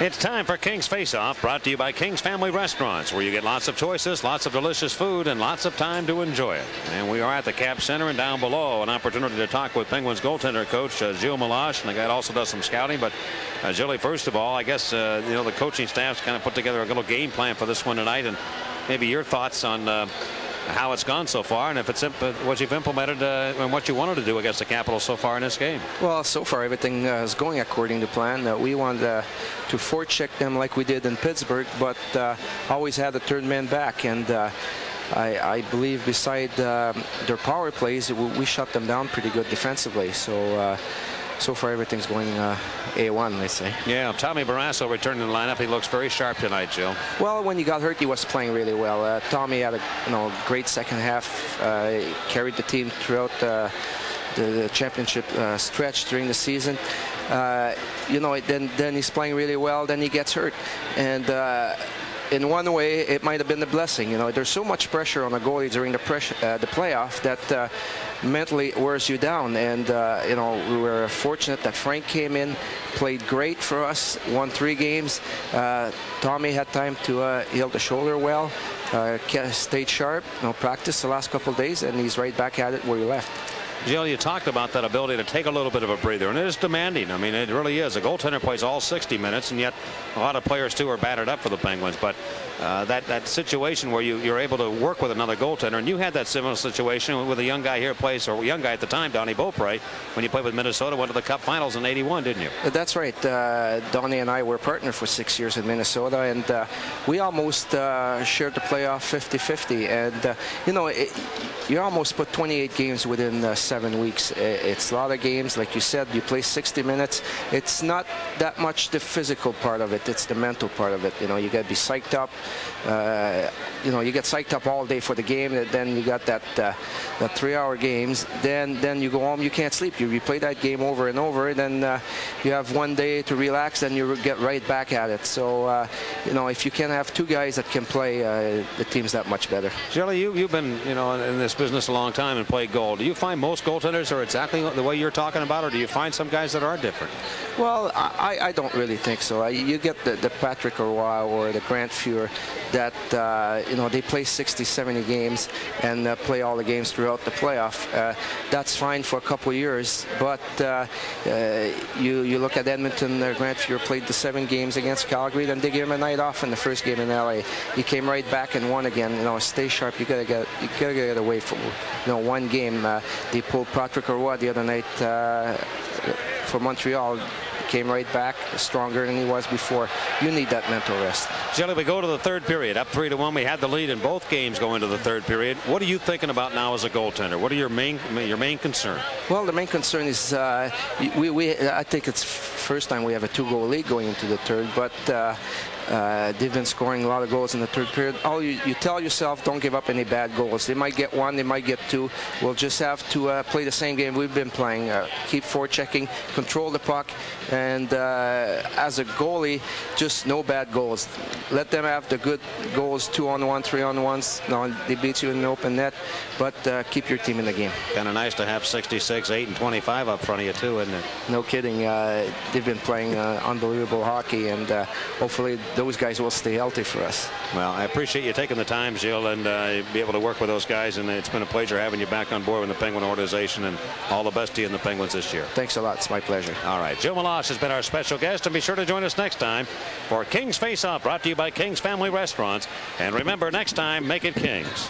It's time for King's Face-Off, brought to you by King's Family Restaurants, where you get lots of choices, lots of delicious food, and lots of time to enjoy it. And we are at the Cap Center, and down below, an opportunity to talk with Penguins goaltender coach Gilles Meloche, and the guy also does some scouting. But Gilles, first of all, I guess the coaching staff's kind of put together a little game plan for this one tonight, and maybe your thoughts on how it's gone so far, and if it's what you've implemented and what you wanted to do against the Capitals so far in this game. Well, so far everything is going according to plan. We wanted to forecheck them like we did in Pittsburgh, but always had the third man back, and I believe beside their power plays, we shut them down pretty good defensively. So far everything's going A1, they say. Yeah, Tommy Barrasso returned to the lineup. He looks very sharp tonight, Jill. Well, when he got hurt, he was playing really well. Tommy had a great second half. Carried the team throughout the championship stretch during the season. Then he's playing really well. Then he gets hurt, and in one way, it might have been a blessing. There's so much pressure on a goalie during the playoff that mentally it wears you down. And we were fortunate that Frank came in, played great for us, won 3 games. Tommy had time to heal the shoulder well, stayed sharp, practiced the last couple of days, and he's right back at it where he left. Jill, you talked about that ability to take a little bit of a breather, and it is demanding. I mean, it really is. A goaltender plays all 60 minutes, and yet a lot of players, too, are battered up for the Penguins. But that situation where you're able to work with another goaltender, and you had that similar situation with a young guy here plays, or a young guy at the time, Donnie Beaupre, when you played with Minnesota, went to the Cup Finals in '81, didn't you? That's right. Donnie and I were partners for 6 years in Minnesota, and we almost shared the playoff 50-50. And, you almost put 28 games within 7 weeks. It's a lot of games. Like you said, you play 60 minutes. It's not that much the physical part of it. It's the mental part of it. You got to be psyched up. You get psyched up all day for the game. And then you got that 3-hour games. Then you go home. You can't sleep. You replay that game over and over. And then you have one day to relax. Then you get right back at it. So, if you can have 2 guys that can play, the team's that much better. Shirley, you've been, in this business a long time and played goal. Do you find most goaltenders are exactly the way you're talking about, or do you find some guys that are different? Well, I don't really think so. You get the Patrick Roy or the Grant Fuhr that they play 60-70 games and play all the games throughout the playoff. That's fine for a couple of years, but you look at Edmonton. Grant Fuhr played the 7 games against Calgary, then they gave him a night off in the first game in LA. He came right back and won again. Stay sharp. You gotta get away from one game. They pulled Patrick Roy the other night for Montreal. Came right back stronger than he was before. You need that mental rest. Jelly, we go to the third period, up 3-1. We had the lead in both games going to the third period. What are you thinking about now as a goaltender? What are your main concern? Well, the main concern is I think it's first time we have a 2-goal lead going into the third, but they've been scoring a lot of goals in the third period. You tell yourself, don't give up any bad goals. They might get 1, they might get 2. We'll just have to play the same game we've been playing. Keep forechecking, control the puck, and as a goalie, just no bad goals. Let them have the good goals, 2-on-1, 3-on-1s. They beat you in the open net, but keep your team in the game. Kind of nice to have 66, 8, and 25 up front of you too, isn't it? No kidding. They've been playing unbelievable hockey, and hopefully those guys will stay healthy for us. Well, I appreciate you taking the time, Gilles, and be able to work with those guys, and it's been a pleasure having you back on board with the Penguin organization, and all the best to you and the Penguins this year. Thanks a lot. It's my pleasure. All right. Gilles Meloche has been our special guest, and be sure to join us next time for King's Face-Off, brought to you by King's Family Restaurants. And remember, next time, make it King's.